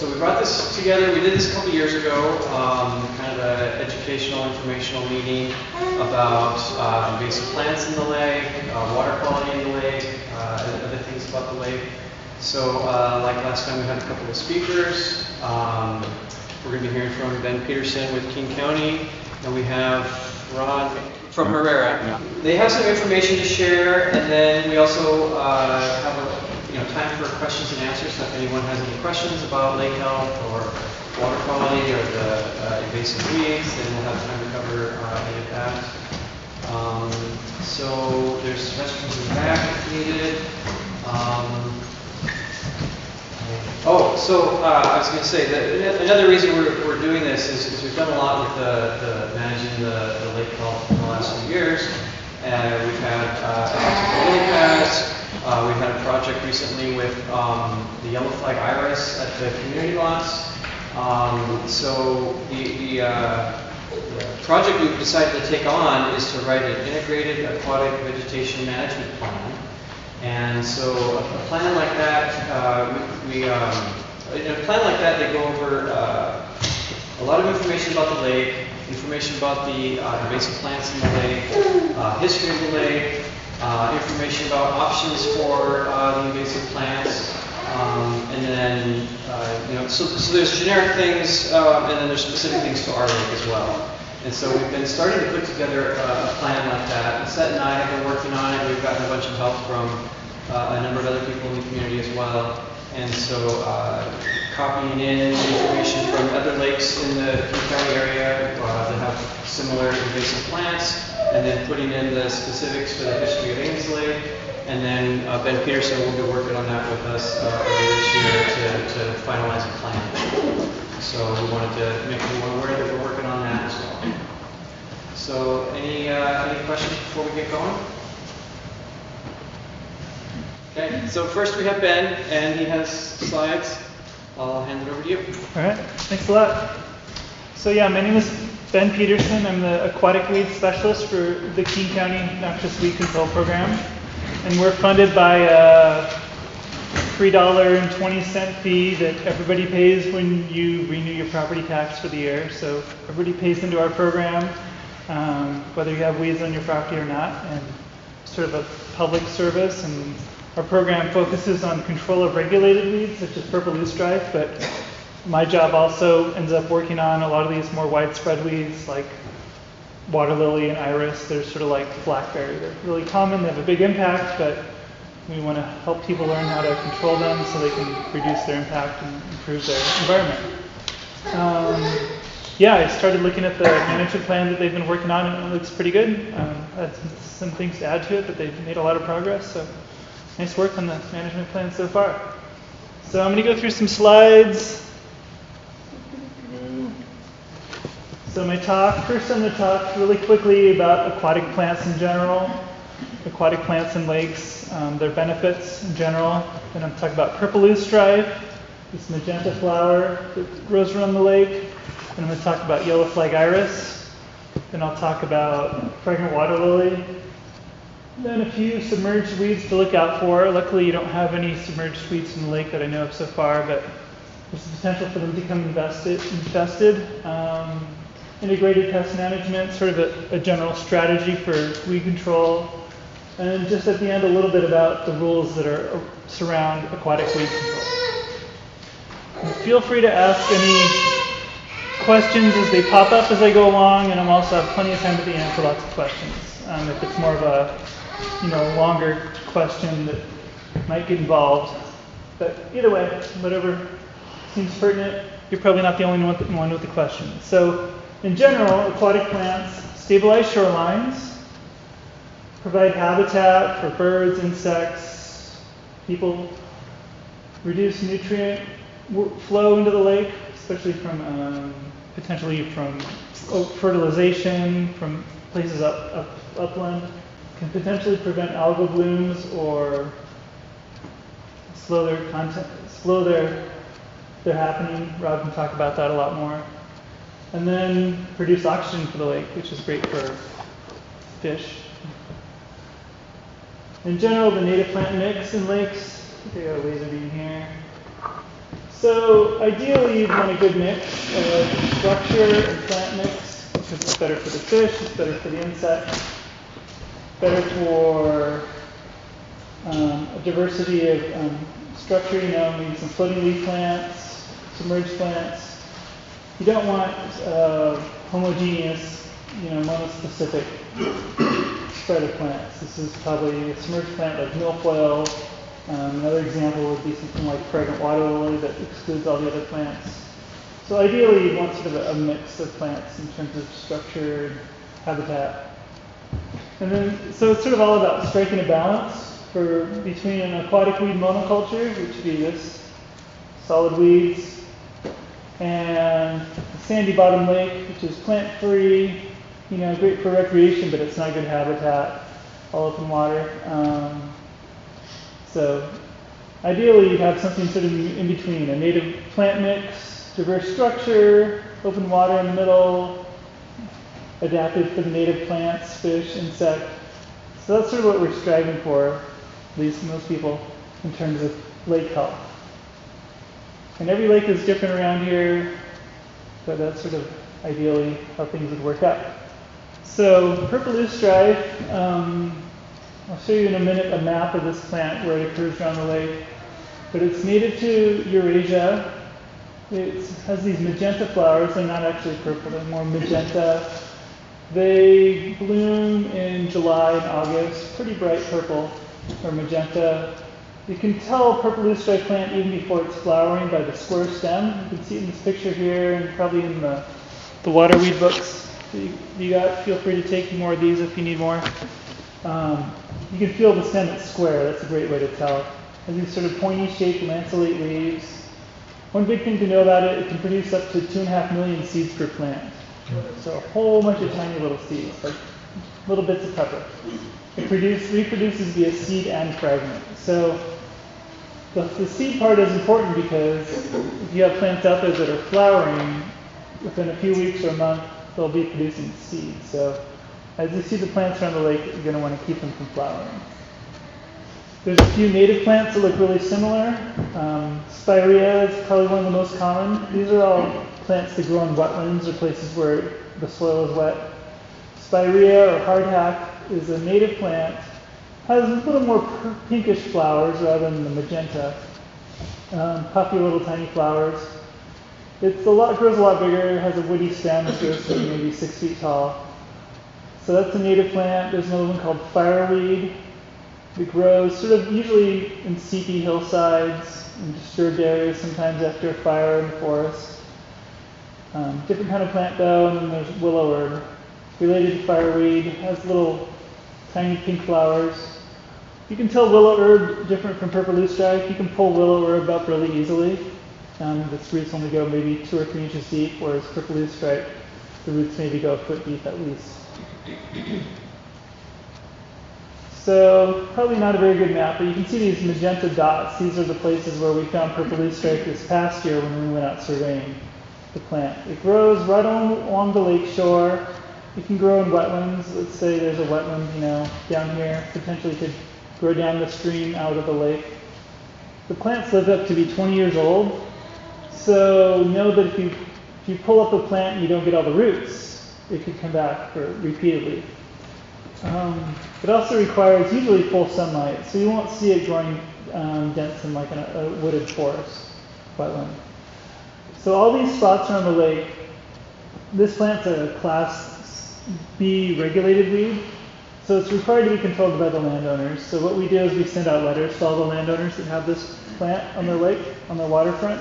so we brought this together. We did this a couple years ago, kind of an educational, informational meeting about invasive plants in the lake, water quality in the lake, and other things about the lake. So like last time we had a couple of speakers. We're going to be hearing from Ben Peterson with King County, and we have Ron from Herrera. Yeah. They have some information to share, and then we also have time for questions and answers. So if anyone has any questions about lake health or water quality or the invasive weeds, then we'll have time to cover any of that. So there's restrooms in the back if needed. I was going to say that another reason we're doing this is we've done a lot with the managing the lake health in the last few years. We've had lily pads. We've had a project recently with the Yellowflag Iris at the community lots. So the project we've decided to take on is to write an integrated aquatic vegetation management plan. And so a plan like that, in a plan like that, they go over a lot of information about the lake, information about the invasive plants in the lake, history of the lake, information about options for the invasive plants, and then so there's generic things, and then there's specific things to our lake as well. And so we've been starting to put together a plan like that. And Seth and I have been working on it. We've gotten a bunch of help from a number of other people in the community as well. And so copying in information from other lakes in the King County area that have similar invasive plants, and then putting in the specifics for the history of Ames Lake. And then Ben Peterson will be working on that with us early this year to finalize a plan. So we wanted to make everyone aware that we're working on that as well. So any questions before we get going? Okay, so first we have Ben, and he has slides. I'll hand it over to you. All right, thanks a lot. So yeah, my name is Ben Peterson. I'm the aquatic weed specialist for the King County Noxious Weed Control Program. And we're funded by a $3.20 fee that everybody pays when you renew your property tax for the year. So everybody pays into our program, whether you have weeds on your property or not, and sort of a public service. And our program focuses on control of regulated weeds, such as purple loosestrife, but my job also ends up working on a lot of these more widespread weeds like water lily and iris. They're sort of like blackberry. They're really common, they have a big impact, but we want to help people learn how to control them so they can reduce their impact and improve their environment. I started looking at the management plan that they've been working on, and it looks pretty good. I had some things to add to it, but they've made a lot of progress. So nice work on the management plan so far. So I'm going to go through some slides. So first I'm going to talk really quickly about aquatic plants in general, aquatic plants in lakes, their benefits in general. Then I'm going to talk about purple loosestrife, this magenta flower that grows around the lake. Then I'm going to talk about Yellowflag iris. Then I'll talk about Fragrant Water Lily. Then a few submerged weeds to look out for. Luckily, you don't have any submerged weeds in the lake that I know of so far, but there's the potential for them to become infested. Integrated pest management, sort of a general strategy for weed control. And just at the end, a little bit about the rules that surround aquatic weed control. And feel free to ask any questions as they pop up as I go along, and I'm also have plenty of time at the end for lots of questions. If it's more of a longer question that might get involved. But either way, whatever seems pertinent, you're probably not the only one with the question. So in general, aquatic plants stabilize shorelines, provide habitat for birds, insects, people, reduce nutrient flow into the lake, especially potentially from fertilization, from places upland, can potentially prevent algal blooms or slow their happening. Rob can talk about that a lot more. And then produce oxygen for the lake, which is great for fish. In general, the native plant mix in lakes, they got a laser beam here. So ideally, you'd want a good mix of structure and plant mix because it's better for the fish, it's better for the insects, better for a diversity of structure. Maybe some floating leaf plants, submerged plants. You don't want homogeneous, monospecific spread of plants. This is probably a submerged plant like milfoil. Another example would be something like Fragrant Water Lily that excludes all the other plants. So ideally, you want sort of a mix of plants in terms of structure and habitat. And then, so it's sort of all about striking a balance between an aquatic weed monoculture, which would be this, solid weeds, and a sandy bottom lake, which is plant-free, great for recreation, but it's not good habitat, all open water. So ideally, you'd have something sort of in between, a native plant mix, diverse structure, open water in the middle, adapted for the native plants, fish, insect. So that's sort of what we're striving for, at least most people, in terms of lake health. And every lake is different around here, but that's sort of ideally how things would work out. So purple loosestrife, I'll show you in a minute a map of this plant where it occurs around the lake. But it's native to Eurasia. It has these magenta flowers. They're not actually purple, they're more magenta. They bloom in July and August, pretty bright purple or magenta. You can tell purple loosestrife plant even before it's flowering by the square stem. You can see it in this picture here and probably in the waterweed books you got. Feel free to take more of these if you need more. You can feel the stem, it's square. That's a great way to tell. It has these sort of pointy shaped lanceolate leaves. One big thing to know about it, it can produce up to 2.5 million seeds per plant. So a whole bunch of tiny little seeds, like little bits of pepper. It reproduces via seed and fragment. So the seed part is important because if you have plants out there that are flowering, within a few weeks or a month, they'll be producing seeds. So as you see the plants around the lake, you're going to want to keep them from flowering. There's a few native plants that look really similar. Spiraea is probably one of the most common. These are all plants that grow in wetlands or places where the soil is wet. Spiraea or hardhack is a native plant. Has a little more pinkish flowers rather than the magenta. Puffy little tiny flowers. Grows a lot bigger, has a woody stem that grows to maybe 6 feet tall. So that's a native plant. There's another one called Fireweed. It grows sort of usually in steepy hillsides and disturbed areas, sometimes after a fire in the forest. Different kind of plant though, and then there's Willowherb. Related to Fireweed, has little tiny pink flowers. You can tell Willowherb different from purple loosestrife. You can pull Willowherb up really easily. Its roots only go maybe 2 or 3 inches deep, whereas purple loosestrife, the roots maybe go a foot deep at least. So probably not a very good map, but you can see these magenta dots. These are the places where we found purple loosestrife this past year when we went out surveying the plant. It grows right along the lake shore. It can grow in wetlands. Let's say there's a wetland, down here. Potentially could grow down the stream out of the lake. The plants live up to be 20 years old. So know that if you pull up a plant and you don't get all the roots, it could come back repeatedly. It also requires usually full sunlight, so you won't see it growing dense in like a wooded forest, wetland. So all these spots around the lake, this plant's a class B regulated weed, so it's required to be controlled by the landowners. So what we do is we send out letters to all the landowners that have this plant on their lake, on their waterfront.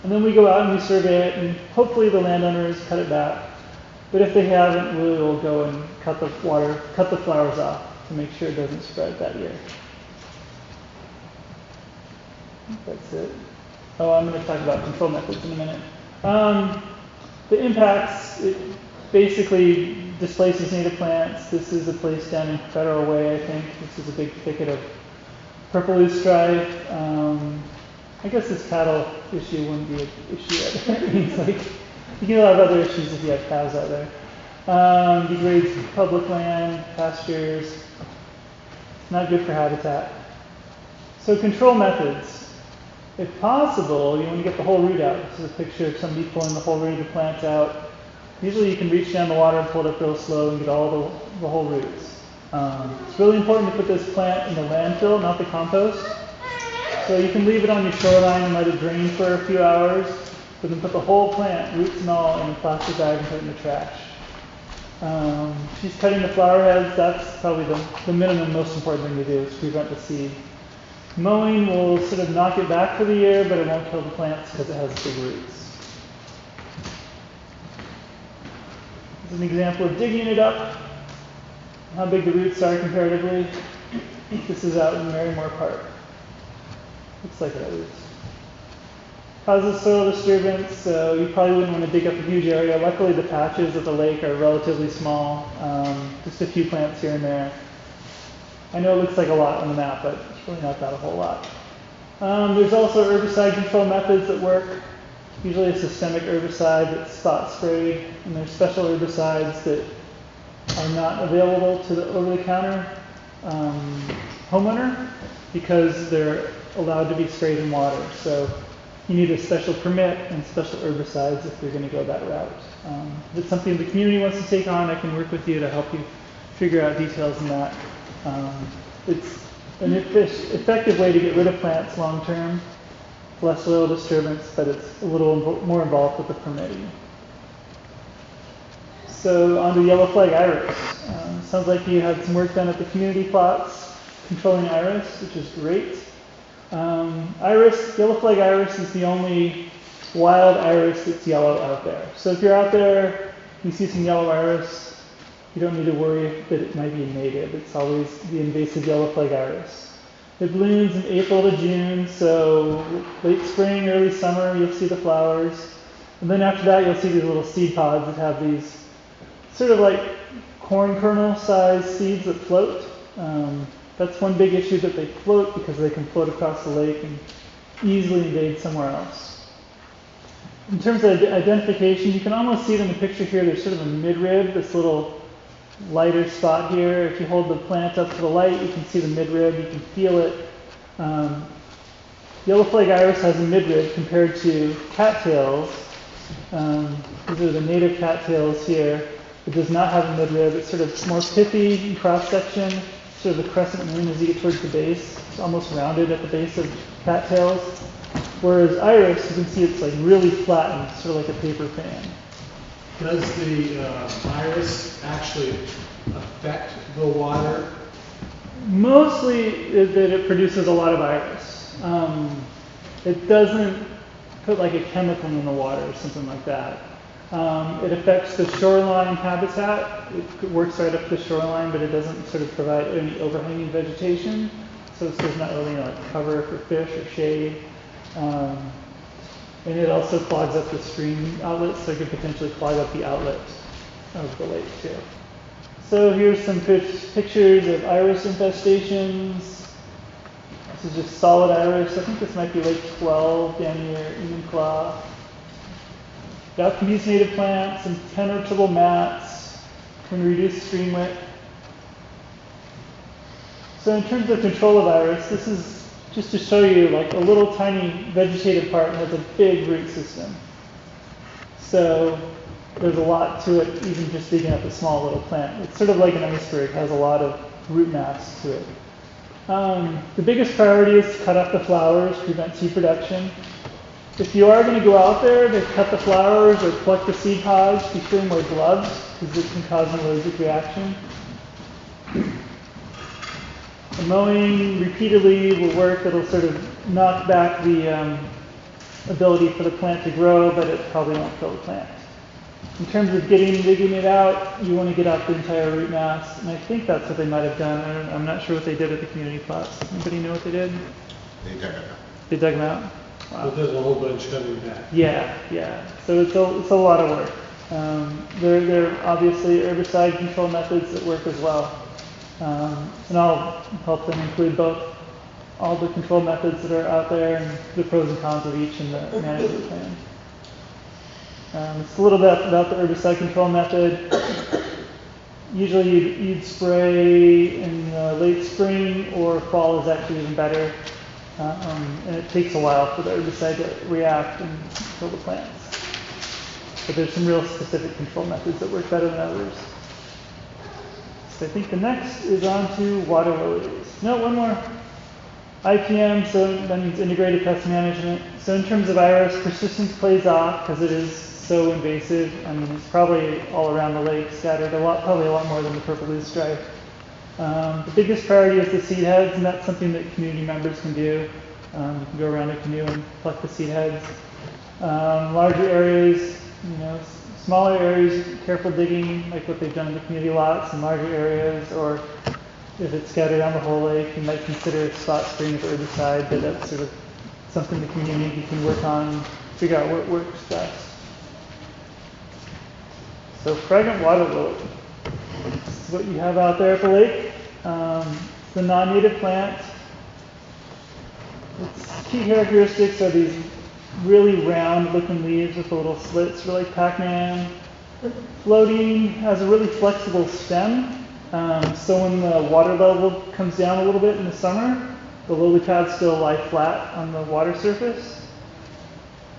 And then we go out and we survey it, and hopefully the landowners cut it back. But if they haven't, we will go and cut the flowers off to make sure it doesn't spread that year. That's it. Oh, I'm going to talk about control methods in a minute. The impacts, it basically displaces native plants. This is a place down in Federal Way, I think. This is a big thicket of purple loosestrife. I guess this cattle issue wouldn't be an issue. It means like you can have other issues if you have cows out there. Degrades public land, pastures. Not good for habitat. So control methods. If possible, you want to get the whole root out. This is a picture of somebody pulling the whole root of the plant out. Usually you can reach down the water and pull it up real slow and get all the whole roots. It's really important to put this plant in the landfill, not the compost. So you can leave it on your shoreline and let it drain for a few hours, but then put the whole plant, roots and all, in a plastic bag and put it in the trash. She's cutting the flower heads. That's probably the minimum most important thing to do, is prevent the seed. Mowing will sort of knock it back for the year, but it won't kill the plants because it has big roots. This is an example of digging it up, how big the roots are comparatively. This is out in Marymore Park. Looks like it is. Causes soil disturbance, so you probably wouldn't want to dig up a huge area. Luckily, the patches of the lake are relatively small, just a few plants here and there. I know it looks like a lot on the map, but it's really not that a whole lot. There's also herbicide control methods that work. Usually a systemic herbicide that's spot sprayed, and there's special herbicides that are not available to the over-the-counter homeowner because they're allowed to be sprayed in water. So you need a special permit and special herbicides if you're going to go that route. If it's something the community wants to take on, I can work with you to help you figure out details on that. It's an effective way to get rid of plants long term, less soil disturbance, but it's a little more involved with the permitting. So on to Yellowflag iris. Sounds like you had some work done at the community plots controlling iris, which is great. Yellowflag iris is the only wild iris that's yellow out there. So if you're out there, you see some yellow iris, you don't need to worry that it might be native. It's always the invasive Yellowflag iris. It blooms in April to June, so late spring, early summer, you'll see the flowers. And then after that, you'll see these little seed pods that have these sort of like corn kernel sized seeds that float. That's one big issue, that they float because they can float across the lake and easily invade somewhere else. In terms of identification, you can almost see it in the picture here. There's sort of a midrib, this little lighter spot here. If you hold the plant up to the light, you can see the midrib, you can feel it. Yellowflag iris has a midrib compared to cattails. These are the native cattails here. It does not have a midrib. It's sort of more pithy in cross-section, sort of a crescent moon as you get towards the base. It's almost rounded at the base of cattails. Whereas iris, you can see it's like really flattened, sort of like a paper fan. Does the iris actually affect the water? Mostly that it produces a lot of iris. It doesn't put like a chemical in the water or something like that. It affects the shoreline habitat. It works right up the shoreline, but it doesn't sort of provide any overhanging vegetation. So there's not really like cover for fish or shade. And it also clogs up the stream outlets, so it could potentially clog up the outlet of the lake too. So here's some pictures of iris infestations. This is just solid iris. I think this might be Lake 12 down near Enumclaw. That can use native plants and penetrable mats can reduce stream width. So in terms of control of iris, this is just to show you like a little tiny vegetative part has a big root system. So there's a lot to it, even just digging up a small little plant. It's sort of like an iceberg, has a lot of root mass to it. The biggest priority is to cut off the flowers, prevent seed production. If you are going to go out there to cut the flowers or pluck the seed pods, be sure and wear gloves because it can cause an allergic reaction. The mowing repeatedly will work. It'll sort of knock back the ability for the plant to grow, but it probably won't kill the plant. In terms of digging it out, you want to get out the entire root mass, and I think that's what they might have done. I'm not sure what they did at the community plots. Anybody know what they did? They dug it up. They dug them out? Wow. But there's a whole bunch coming back. Yeah. So it's a lot of work. There are obviously herbicide control methods that work as well. And I'll help them include both all the control methods that are out there and the pros and cons of each in the management plan. It's a little bit about the herbicide control method. Usually you'd spray in late spring or fall is actually even better. And it takes a while for the herbicide to react and kill the plants. But there's some real specific control methods that work better than others. So I think the next is on to water lilies. No, one more. IPM, so that means integrated pest management. So in terms of iris, persistence plays off because it is so invasive. I mean, it's probably all around the lake, scattered probably a lot more than the purple loosestrife. The biggest priority is the seed heads, and that's something that community members can do. You can go around a canoe and pluck the seed heads. Larger areas, smaller areas, careful digging, like what they've done in the community lots, and larger areas, or if it's scattered around the whole lake, you might consider spot spraying with herbicide, but that's sort of something the community can work on, figure out what works best. So Fragrant Water Lily. This is what you have out there at the lake. It's a non-native plant. Its key characteristics are these really round looking leaves with the little slits, really like Pac-Man. Floating, has a really flexible stem. So when the water level comes down a little bit in the summer, the lily pads still lie flat on the water surface.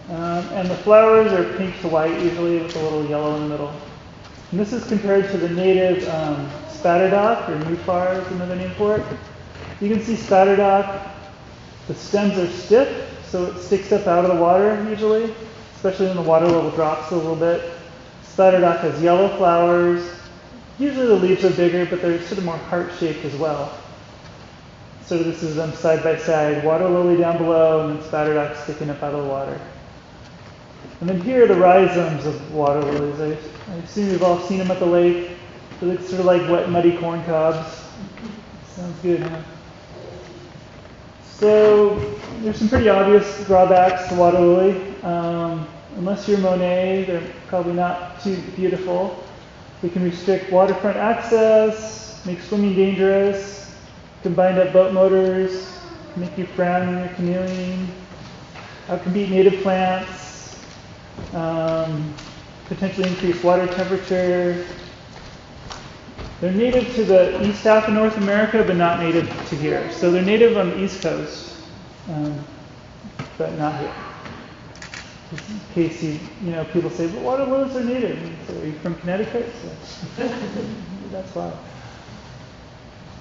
And the flowers are pink to white, usually with a little yellow in the middle. And this is compared to the native spatterdock, or Nymphaea is another name for it. You can see spatterdock, the stems are stiff, so it sticks up out of the water usually, especially when the water level drops a little bit. Spatterdock has yellow flowers. Usually the leaves are bigger, but they're sort of more heart-shaped as well. So this is them side by side, water lily down below, and then spatterdock sticking up out of the water. And then here are the rhizomes of water lilies. I assume you've all seen them at the lake. They look sort of like wet, muddy corn cobs. Sounds good, huh? So there's some pretty obvious drawbacks to water lily. Unless you're Monet, they're probably not too beautiful. They can restrict waterfront access, make swimming dangerous, can bind up boat motors, make you frown when you're canoeing, outcompete native plants, potentially increase water temperature. They're native to the east half of North America, but not native to here. So they're native on the East Coast, but not here. Just in case people say, but water lilies are native. So are you from Connecticut? So that's why.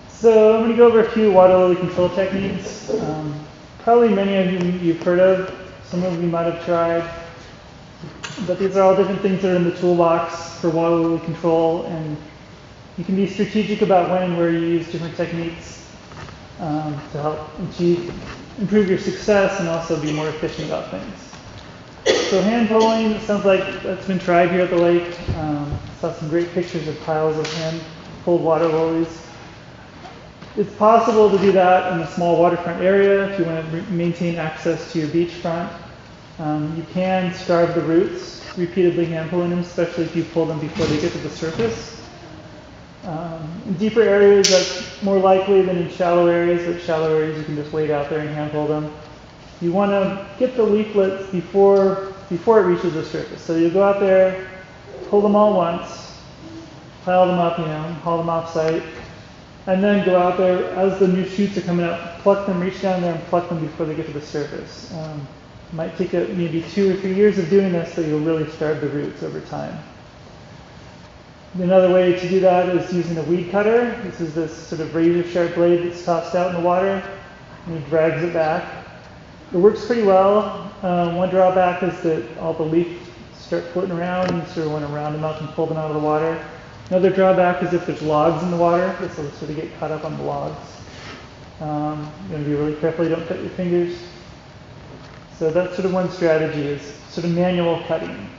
So I'm going to go over a few water lily control techniques. Probably many of you've heard of. Some of you might have tried. But these are all different things that are in the toolbox for water lily control, and you can be strategic about when and where you use different techniques to help improve your success and also be more efficient about things. So hand pulling, it sounds like that's been tried here at the lake. Saw some great pictures of piles of hand pulled water lilies. It's possible to do that in a small waterfront area if you want to maintain access to your beachfront. You can starve the roots, repeatedly hand pulling them, especially if you pull them before they get to the surface. In deeper areas, that's more likely than in shallow areas. At shallow areas, you can just wade out there and hand pull them. You want to get the leaflets before it reaches the surface. So you go out there, pull them all once, pile them up, haul them off site, and then go out there as the new shoots are coming up, pluck them, reach down there and pluck them before they get to the surface. It might take maybe 2 or 3 years of doing this, so you'll really starve the roots over time. Another way to do that is using a weed cutter. This is this sort of razor sharp blade that's tossed out in the water, and it drags it back. It works pretty well. One drawback is that all the leaves start floating around, and you sort of want to round them up and pull them out of the water. Another drawback is if there's logs in the water, this will sort of get caught up on the logs. You want to be really careful you don't cut your fingers. So that's sort of one strategy, is sort of manual cutting.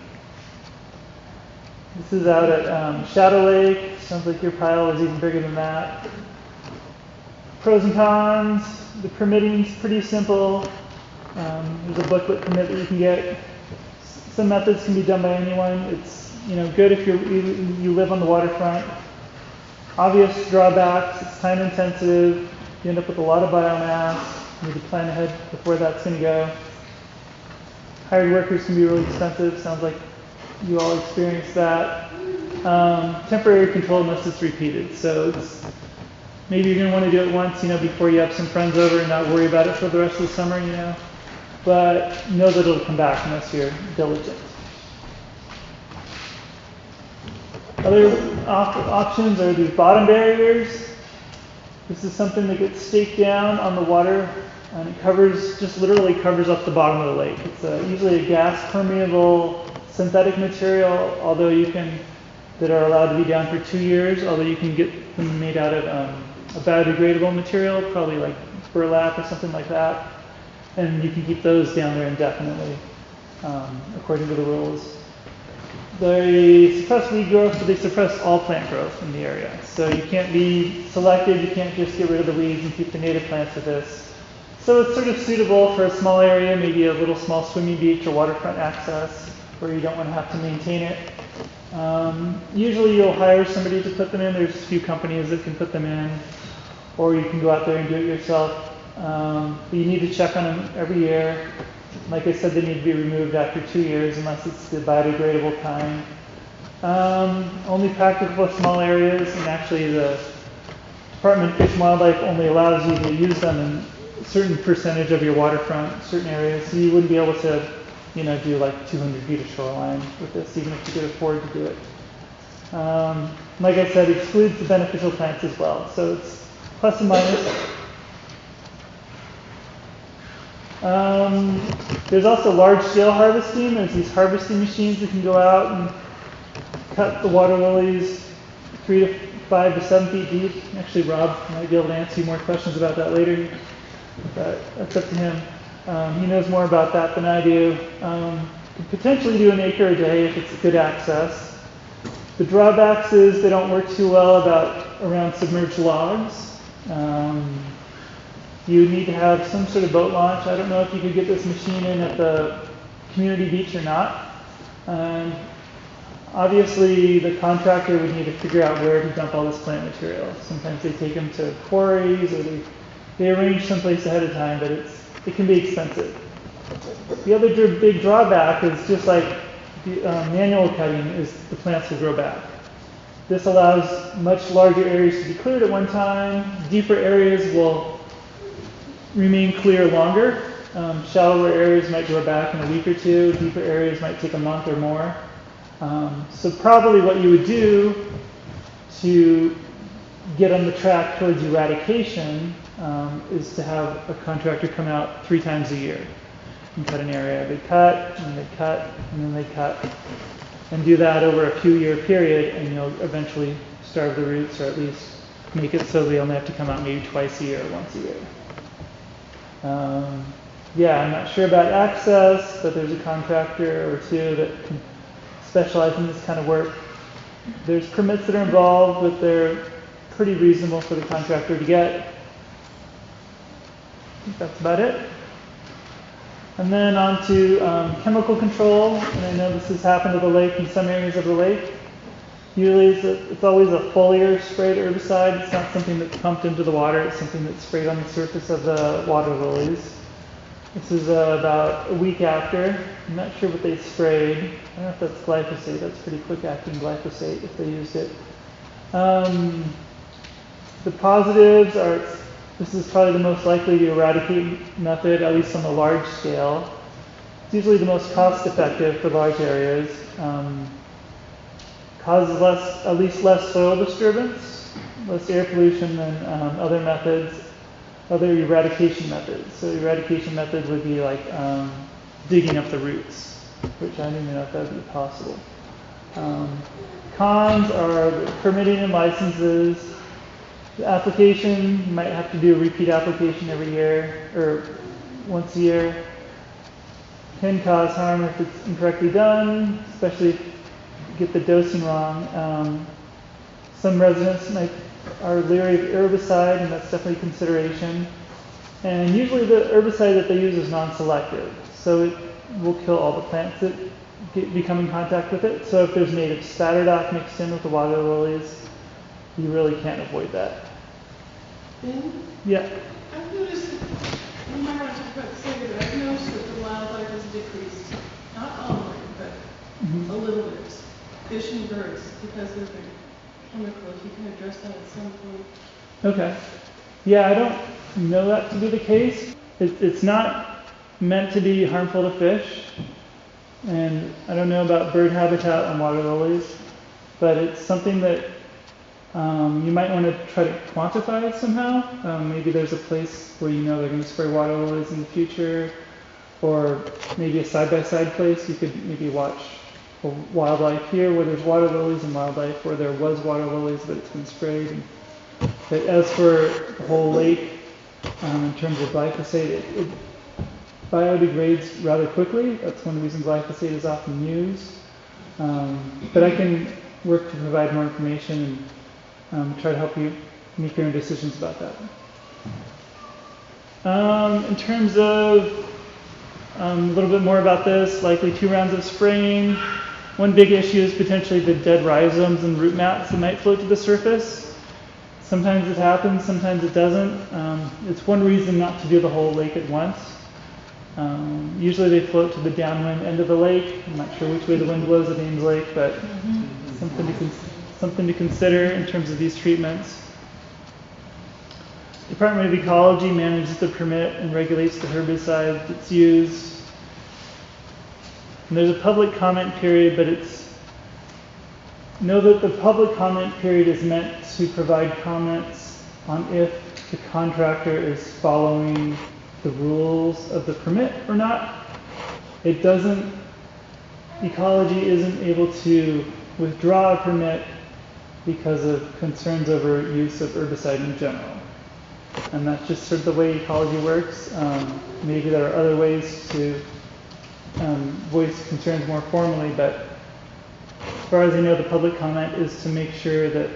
This is out at Shadow Lake. Sounds like your pile is even bigger than that. Pros and cons. The permitting's pretty simple. There's a booklet permit that you can get. Some methods can be done by anyone. It's good if you live on the waterfront. Obvious drawbacks. It's time intensive. You end up with a lot of biomass. You need to plan ahead before that's going to go. Hired workers can be really expensive. Sounds like you all experienced that. Temporary control unless it's repeated. So maybe you're going to want to do it once, before you have some friends over and not worry about it for the rest of the summer, But know that it'll come back unless you're diligent. Other options are these bottom barriers. This is something that gets staked down on the water, and it literally covers up the bottom of the lake. It's usually a gas permeable synthetic material, that are allowed to be down for 2 years, although you can get them made out of a biodegradable material, probably like burlap or something like that. And you can keep those down there indefinitely, according to the rules. They suppress weed growth, but they suppress all plant growth in the area. So you can't be selective, you can't just get rid of the weeds and keep the native plants with this. So it's sort of suitable for a small area, maybe a little small swimming beach or waterfront access, where you don't want to have to maintain it. Usually you'll hire somebody to put them in. There's a few companies that can put them in, or you can go out there and do it yourself. But you need to check on them every year. Like I said, they need to be removed after 2 years unless it's the biodegradable kind. Only practical for small areas, and actually the Department of Fish and Wildlife only allows you to use them in a certain percentage of your waterfront, certain areas. So you wouldn't be able to, do like 200 feet of shoreline with this, even if you could afford to do it. Like I said, it excludes the beneficial plants as well. So it's plus and minus. There's also large-scale harvesting. There's these harvesting machines that can go out and cut the water lilies 3 to 5 to 7 feet deep. Actually, Rob might be able to answer you more questions about that later, but that's up to him. He knows more about that than I do. Could potentially do an acre a day if it's good access. The drawbacks is they don't work too well around submerged logs. You need to have some sort of boat launch. I don't know if you could get this machine in at the community beach or not. Obviously, the contractor would need to figure out where to dump all this plant material. Sometimes they take them to quarries, or they arrange someplace ahead of time, but it can be expensive. The other big drawback is just like manual cutting, is the plants will grow back. This allows much larger areas to be cleared at one time. Deeper areas will remain clear longer. Shallower areas might grow back in a week or two. Deeper areas might take a month or more. So probably what you would do to get on the track towards eradication is to have a contractor come out 3 times a year and cut an area. They cut, and they cut, and then they cut, and do that over a few year period, and you'll eventually starve the roots, or at least make it so they only have to come out maybe twice a year, once a year. I'm not sure about access, but there's a contractor or two that can specialize in this kind of work. There's permits that are involved, but they're pretty reasonable for the contractor to get. I think that's about it. And then on to chemical control, and I know this has happened to the lake in some areas of the lake. Usually it's always a foliar sprayed herbicide. It's not something that's pumped into the water. It's something that's sprayed on the surface of the water lilies. This is about a week after. I'm not sure what they sprayed. I don't know if that's glyphosate. That's pretty quick acting glyphosate if they used it. The positives are, this is probably the most likely to eradicate method, at least on the large scale. It's usually the most cost effective for large areas. Causes at least less soil disturbance, less air pollution than other methods, other eradication methods. So eradication methods would be like digging up the roots, which I don't even know if that would be possible. Cons are the permitting and licenses. The application, you might have to do a repeat application every year, or once a year. Can cause harm if it's incorrectly done, especially if get the dosing wrong. Some residents are leery of herbicide, and that's definitely a consideration. And usually the herbicide that they use is non-selective, so it will kill all the plants that become in contact with it. So if there's native spatterdock mixed in with the water lilies, you really can't avoid that. Ben? Yeah. I've noticed that, you might want to talk about this later, but I've noticed that the wildlife has decreased. Not all of it, but a little bit. Fish and birds, because of the chemicals. You can address that at some point. Okay. Yeah, I don't know that to be the case. It's not meant to be harmful to fish. And I don't know about bird habitat on water lilies, but it's something that you might want to try to quantify somehow. Maybe there's a place where you know they're going to spray water lilies in the future, or maybe a side-by-side place. You could maybe watch wildlife here where there's water lilies and wildlife where there was water lilies but it's been sprayed. But as for the whole lake, in terms of glyphosate, it biodegrades rather quickly. That's one reason glyphosate is often used. But I can work to provide more information and try to help you make your own decisions about that. In terms of a little bit more about this, likely 2 rounds of spraying. One big issue is potentially the dead rhizomes and root mats that might float to the surface. Sometimes it happens, sometimes it doesn't. It's one reason not to do the whole lake at once. Usually they float to the downwind end of the lake. I'm not sure which way the wind blows at Ames Lake, but something to consider in terms of these treatments. Department of Ecology manages the permit and regulates the herbicide that's used. And there's a public comment period, but know that the public comment period is meant to provide comments on if the contractor is following the rules of the permit or not. Ecology isn't able to withdraw a permit because of concerns over use of herbicide in general. And that's just sort of the way ecology works. Maybe there are other ways to voice concerns more formally, but as far as I know, the public comment is to make sure that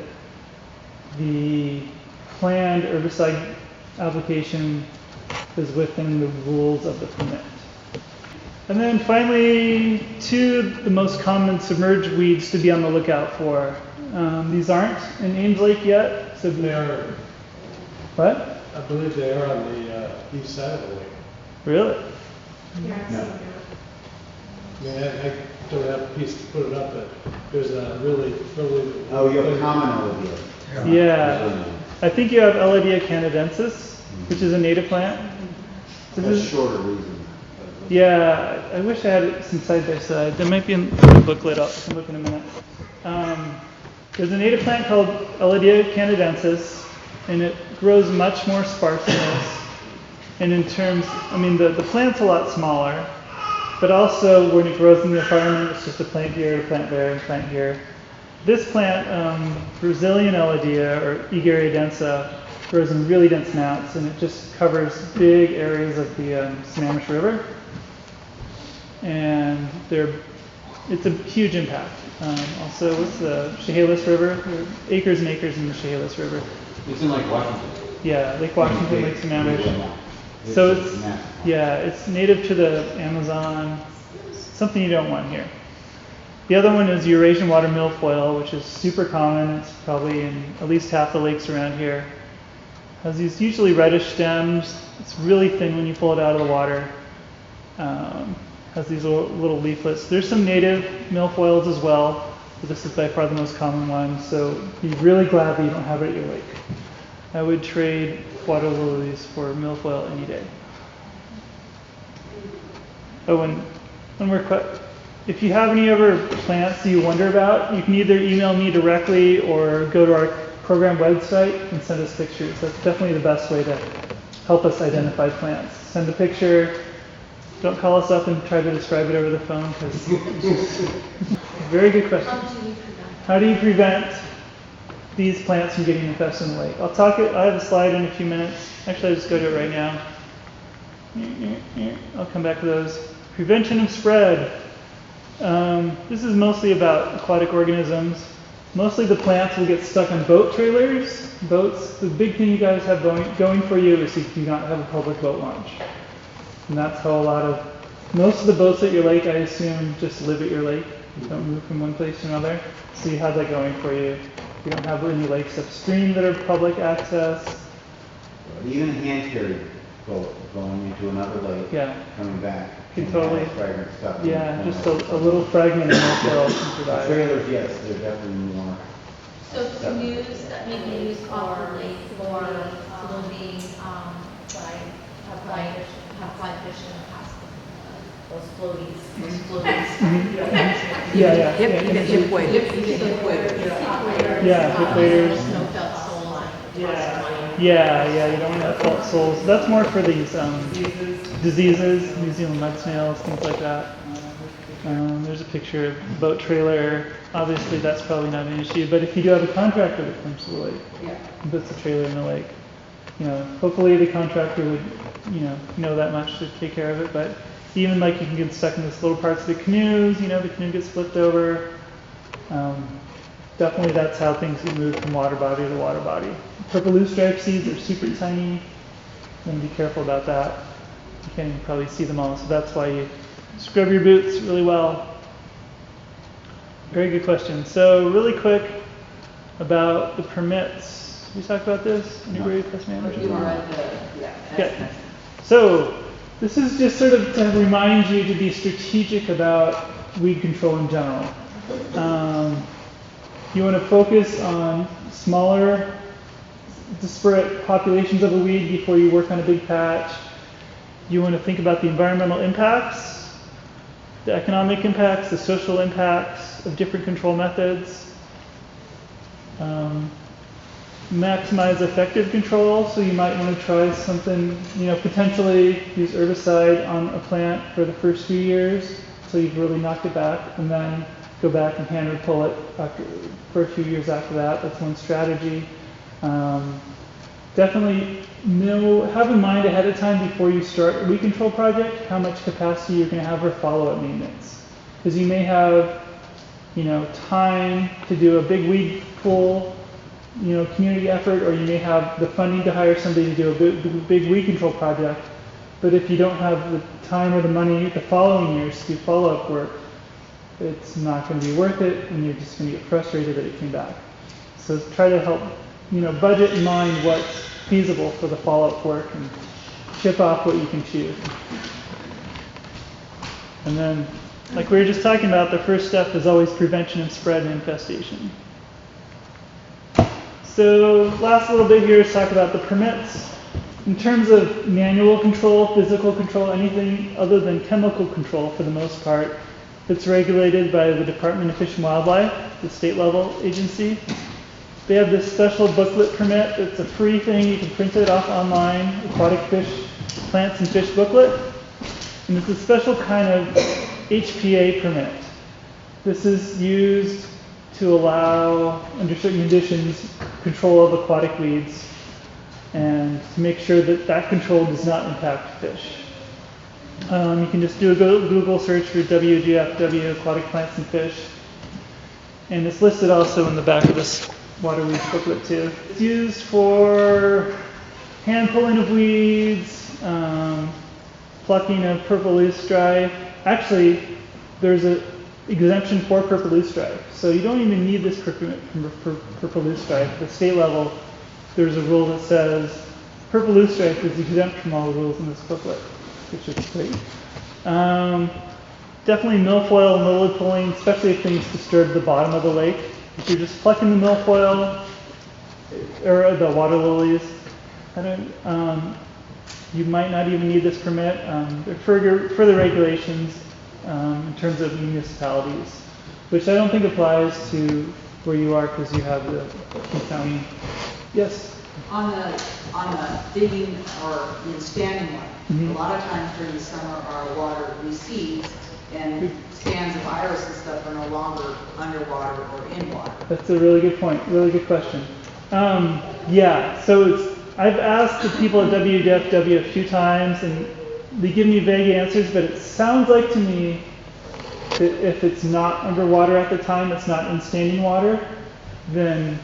the planned herbicide application is within the rules of the permit. And then finally, 2 of the most common submerged weeds to be on the lookout for. These aren't in Ames Lake yet, so They are, what? I believe they are on the east side of the lake. Really? Yeah, I see that. I don't have a piece to put it up, but there's a really. Oh, you have a common Olivia. Yeah. I think you have Elodea canadensis, which is a native plant. So That's this- shorter reason. Yeah, I wish I had it some side by side. There might be in the booklet. I can look in a minute. There's a native plant called Elodea canadensis, and it grows much more sparse than this. And in terms, the plant's a lot smaller, but also when it grows in the environment, it's just a plant here, a plant there, and a plant here. This plant, Brazilian Elodea, or Egeria densa, grows in really dense mats, and it just covers big areas of the Sammamish River. And it's a huge impact. Also, what's the Chehalis River? There are acres and acres in the Chehalis River. It's in like Washington. Yeah, Lake Washington, Lake Sammamish. It's So massive. it's native to the Amazon. Something you don't want here. The other one is Eurasian water milfoil, which is super common. It's probably in at least half the lakes around here. Has these usually reddish stems. It's really thin when you pull it out of the water. Has these little leaflets. There's some native milfoils as well, but this is by far the most common one. So be really glad that you don't have it at your lake. I would trade water lilies for milfoil any day. Oh, and one more question. If you have any other plants that you wonder about, you can either email me directly or go to our program website and send us pictures. That's definitely the best way to help us identify plants. Send a picture. Don't call us up and try to describe it over the phone, because very good question. How do you prevent these plants from getting infested in the lake? I have a slide in a few minutes. Actually, I'll just go to it right now. I'll come back to those. Prevention of spread. This is mostly about aquatic organisms. Mostly the plants will get stuck on boat trailers. Boats, the big thing you guys have going for you is you do not have a public boat launch. And that's how most of the boats at your lake, I assume, just live at your lake. You don't move from one place to another. So you have that going for you. You don't have any lakes upstream that are public access. Even a hand carried boat going into another lake, Yeah. coming back. Could and totally- have fragrant stuff. in Yeah, it. just a little fragment of milfoil can survive. Trailers, yes, they're definitely more So canoes that may be used off the lake for swimming, have fly fishing in the past. Those floaties. Yeah. Hip waders. Yeah, hip waders. No felt sole line. Yeah, you don't want to have fault soles. That's more for these diseases, New Zealand mud snails, things like that. There's a picture of a boat trailer. Obviously, that's probably not an issue. But if you do have a contractor that comes to the lake and puts a trailer in the lake, hopefully the contractor would, know that much to take care of it. But even like you can get stuck in this little parts of the canoes, the canoe gets flipped over. Definitely that's how things get moved from water body to water body. Purple loosestrife seeds are super tiny. You want to be careful about that. You can't even probably see them all, so that's why you scrub your boots really well. Very good question. So really quick about the permits. Did we talk about this? Anybody, pest manager? Okay. So this is just sort of to remind you to be strategic about weed control in general. You want to focus on smaller, disparate populations of a weed before you work on a big patch. You want to think about the environmental impacts, the economic impacts, the social impacts of different control methods. Maximize effective control, so you might want to try something, potentially use herbicide on a plant for the first few years until you've really knocked it back, and then go back and hand pull it for a few years after that. That's one strategy. Definitely have in mind ahead of time before you start a weed control project how much capacity you're going to have for follow-up maintenance. Because you may have, time to do a big weed pull, community effort, or you may have the funding to hire somebody to do a big weed control project. But if you don't have the time or the money the following years to do follow-up work, it's not going to be worth it, and you're just going to get frustrated that it came back. So try to help, budget in mind what's feasible for the follow-up work and chip off what you can chew. And then, like we were just talking about, the first step is always prevention of spread and infestation. So last little bit here is talk about the permits. In terms of manual control, physical control, anything other than chemical control for the most part, it's regulated by the Department of Fish and Wildlife, the state level agency. They have this special booklet permit. It's a free thing. You can print it off online, Aquatic Fish, Plants and Fish booklet. And it's a special kind of HPA permit. This is used to allow, under certain conditions, control of aquatic weeds and to make sure that that control does not impact fish. You can just do a Google search for WGFW, Aquatic Plants and Fish. And it's listed also in the back of this water weeds booklet too. It's used for hand pulling of weeds, plucking of purple loosestrife. Actually, there's an exemption for purple loosestrife. So you don't even need this permit for purple loosestrife. At the state level, there's a rule that says purple loosestrife is exempt from all the rules in this booklet, which is great. Definitely milfoil and lily pulling, especially if things disturb the bottom of the lake. If you're just plucking the milfoil or the water lilies, you might not even need this permit. There are further regulations in terms of municipalities, which I don't think applies to where you are because you have the county. Yes? On the digging or in standing water, a lot of times during the summer our water recedes and stands of iris and stuff are no longer underwater or in water. That's a really good point, really good question. So I've asked the people at WWF a few times and they give me vague answers, but it sounds like to me that if it's not underwater at the time, it's not in standing water, then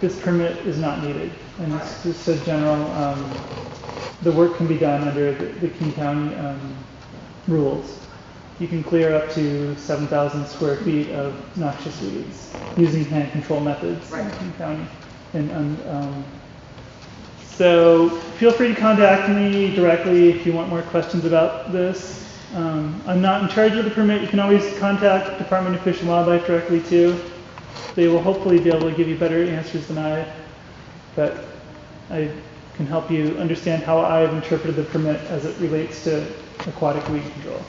this permit is not needed. And it's just a general, the work can be done under the King County rules. You can clear up to 7,000 square feet of noxious weeds using hand control methods in King County. So feel free to contact me directly if you want more questions about this. I'm not in charge of the permit. You can always contact Department of Fish and Wildlife directly too. They will hopefully be able to give you better answers than I, but I can help you understand how I've interpreted the permit as it relates to aquatic weed control.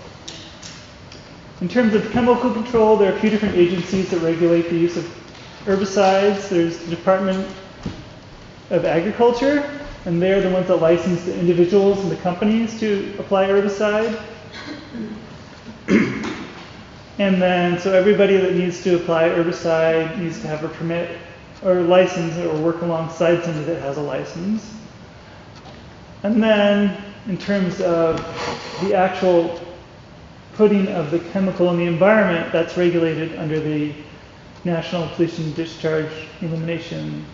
In terms of chemical control, there are a few different agencies that regulate the use of herbicides. There's the Department of Agriculture, and they're the ones that license the individuals and the companies to apply herbicide. And then, so everybody that needs to apply herbicide needs to have a permit or license or work alongside somebody that has a license. And then, in terms of the actual putting of the chemical in the environment, that's regulated under the National Pollution Discharge Elimination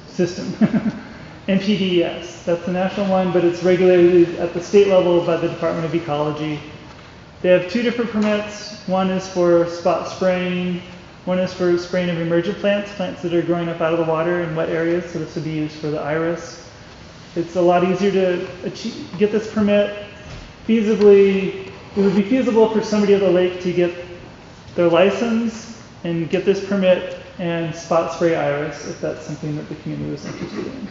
System. NPDES, that's the national one, but it's regulated at the state level by the Department of Ecology. They have two different permits. One is for spot spraying. One is for spraying of emergent plants, plants that are growing up out of the water in wet areas. So this would be used for the iris. It's a lot easier to get this permit feasibly. It would be feasible for somebody at the lake to get their license and get this permit and spot spray iris if that's something that the community was interested in.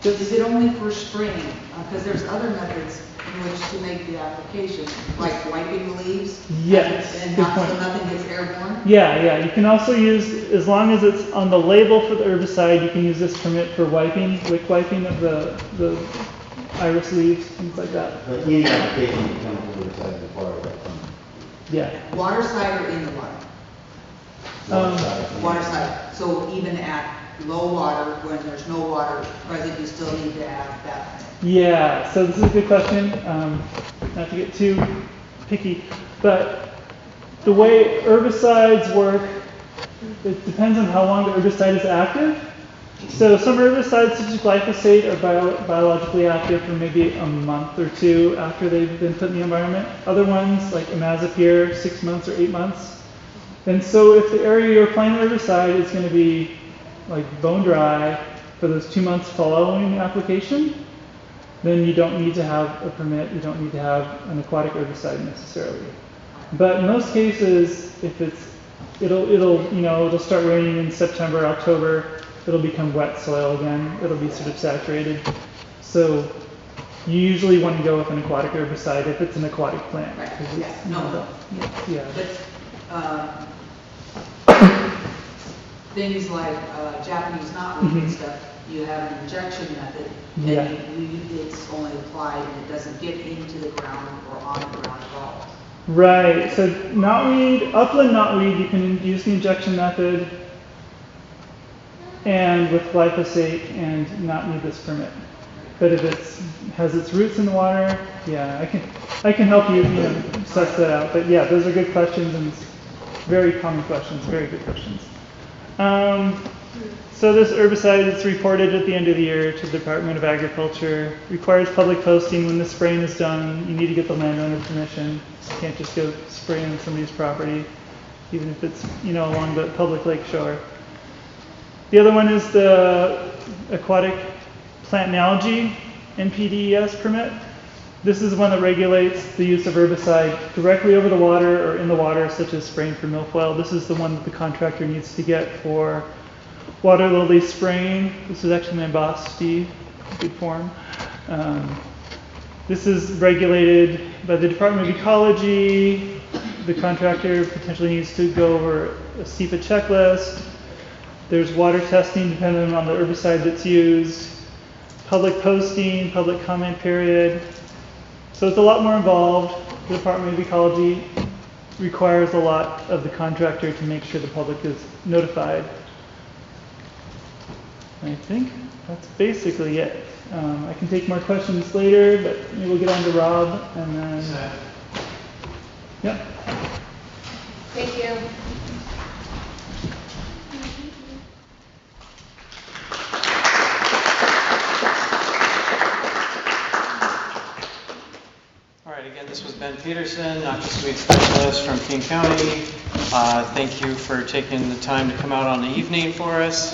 Is it only for spraying? Because there's other methods in which to make the application, like wiping the leaves? Yes, And good not, so point. nothing gets airborne? Yeah. You can also use, as long as it's on the label for the herbicide, you can use this permit for wiping, wick wiping of the iris leaves, things like that. But any application of chemical herbicide requires that permit. Yeah. Water side or in the water? Water side. So even at low water, when there's no water present, you still need to have that. Yeah, so this is a good question. Not to get too picky, but the way herbicides work, it depends on how long the herbicide is active. So some herbicides, such as glyphosate, are biologically active for maybe a month or two after they've been put in the environment. Other ones, like imazapyr, 6 months or 8 months. And so if the area you're applying the herbicide is going to be like bone dry for those 2 months following the application, then you don't need to have a permit, you don't need to have an aquatic herbicide necessarily. But in most cases, if it'll start raining in September, October, it'll become wet soil again, it'll be sort of saturated. So you usually want to go with an aquatic herbicide if it's an aquatic plant. Right, 'Cause yeah, it's, no. Yeah. But, things like Japanese knotweed and stuff, you have an injection method, Yeah. and it's only applied and it doesn't get into the ground or on the ground at all. Right, so knotweed, upland knotweed, you can use the injection method and with glyphosate and not need this permit. But if it has its roots in the water, yeah, I can help you, suss that out. But yeah, those are good questions and very common questions, very good questions. So this herbicide is reported at the end of the year to the Department of Agriculture, requires public posting when the spraying is done. You need to get the landowner permission. You can't just go spraying on somebody's property, even if it's, along the public lake shore. The other one is the Aquatic Plant and Algae NPDES permit. This is the one that regulates the use of herbicide directly over the water or in the water, such as spraying for milfoil. This is the one that the contractor needs to get for water lily spraying. This is actually my boss, Steve, good form. This is regulated by the Department of Ecology. The contractor potentially needs to go over a SEPA checklist. There's water testing depending on the herbicide that's used. Public posting, public comment period. So it's a lot more involved. The Department of Ecology requires a lot of the contractor to make sure the public is notified. I think that's basically it. I can take more questions later, but maybe we'll get on to Rob and then. Yep. Thank you. All right, again, this was Ben Peterson, noxious weed specialist from King County. Thank you for taking the time to come out on the evening for us.